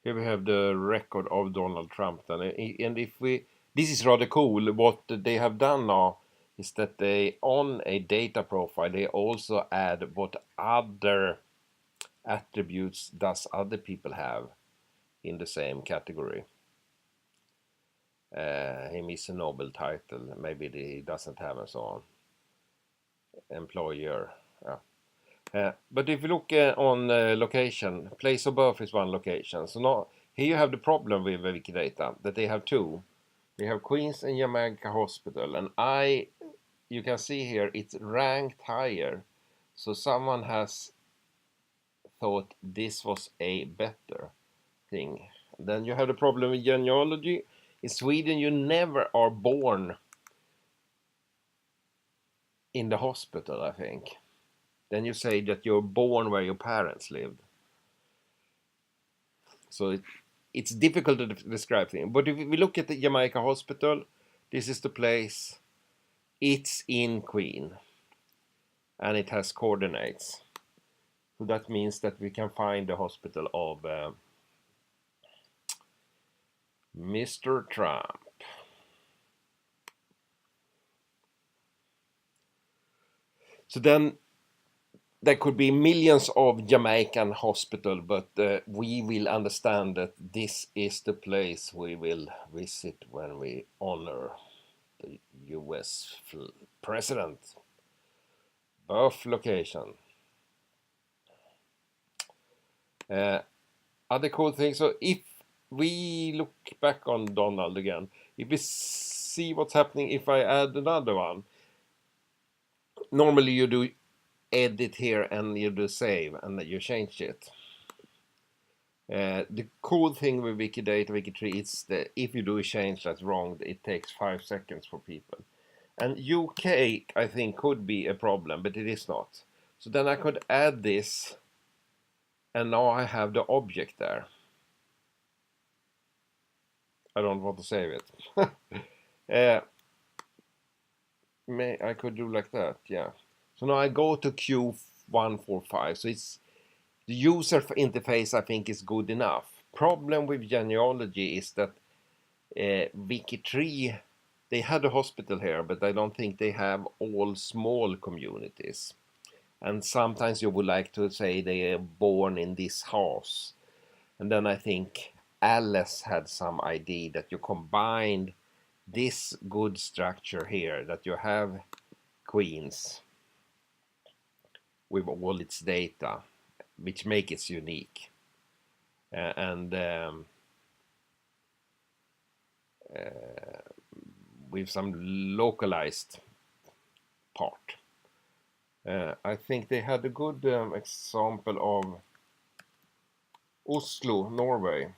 Here we have the record of Donald Trump. And if we, this is rather cool. What they have done now is that they, on a data profile, they also add what other attributes does other people have in the same category. Him is a Nobel title, maybe he doesn't have and so on. Employer, yeah. But if you look on location, place of birth is one location. So now here you have the problem with Wikidata that they have two. They have Queens and Jamaica Hospital, and you can see here it's ranked higher. So someone has thought this was a better thing. Then you have the problem with genealogy. In Sweden, you never are born in the hospital, I think. Then you say that you're born where your parents lived. So it's difficult to describe things. But if we look at the Jamaica Hospital, this is the place. It's in Queen. And it has coordinates. So that means that we can find the hospital of Mr. Trump. So then there could be millions of Jamaican hospitals, but we will understand that this is the place we will visit when we honor the US president. Birth location. Other cool things. So if we look back on Donald again, if we see what's happening if I add another one, normally you do edit here and you do save and you change it. The cool thing with Wikidata, WikiTree is that if you do a change that's wrong, it takes 5 seconds for people. And UK, I think, could be a problem, but it is not. So then I could add this, and now I have the object there. I don't want to save it. I could do like that, yeah. So now I go to Q145. So it's the user interface, I think, is good enough. Problem with genealogy is that WikiTree, they had a hospital here, but I don't think they have all small communities. And sometimes you would like to say they are born in this house. And then I think Alice had some idea that you combined this good structure here, that you have Queens with all its data, which make it unique. And with some localized part. I think they had a good example of Oslo, Norway.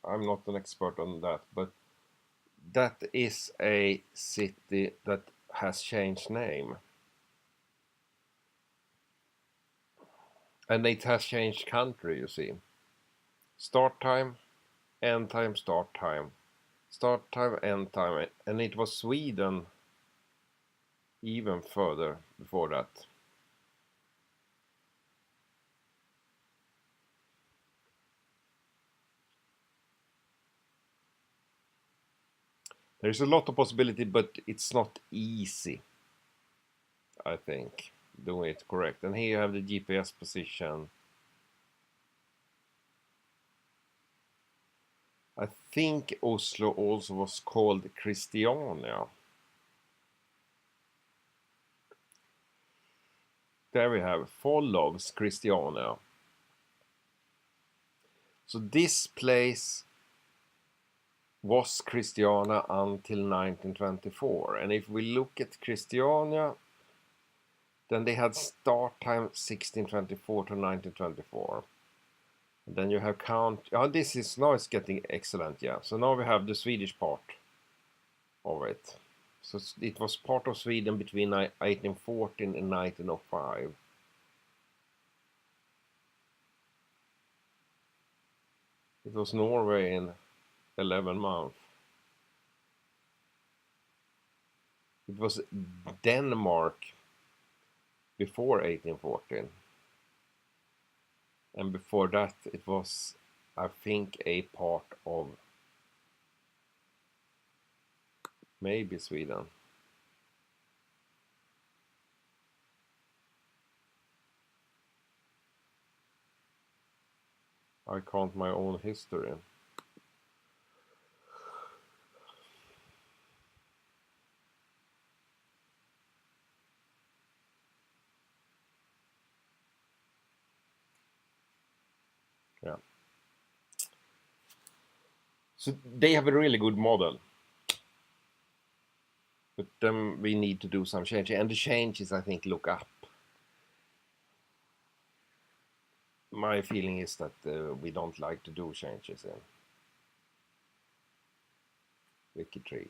I'm not an expert on that, but that is a city that has changed name. And it has changed country, you see. Start time, end time, start time. Start time, end time. And it was Sweden even further before that. There's a lot of possibility, but it's not easy, I think, doing it correct. And here you have the GPS position. I think Oslo also was called Christiania. There we have follows Christiania. So this place was Christiania until 1924. And if we look at Christiania, then they had start time 1624 to 1924. And then you have count. Oh, this is now it's getting excellent, yeah. So now we have the Swedish part of it. So it was part of Sweden between 1814 and 1905. It was Norway in 11 months. It was Denmark before 1814. And before that it was I think a part of maybe Sweden. I can't my own history. Yeah. So they have a really good model. But then we need to do some changes. And the changes, I think, look up. My feeling is that we don't like to do changes in WikiTree.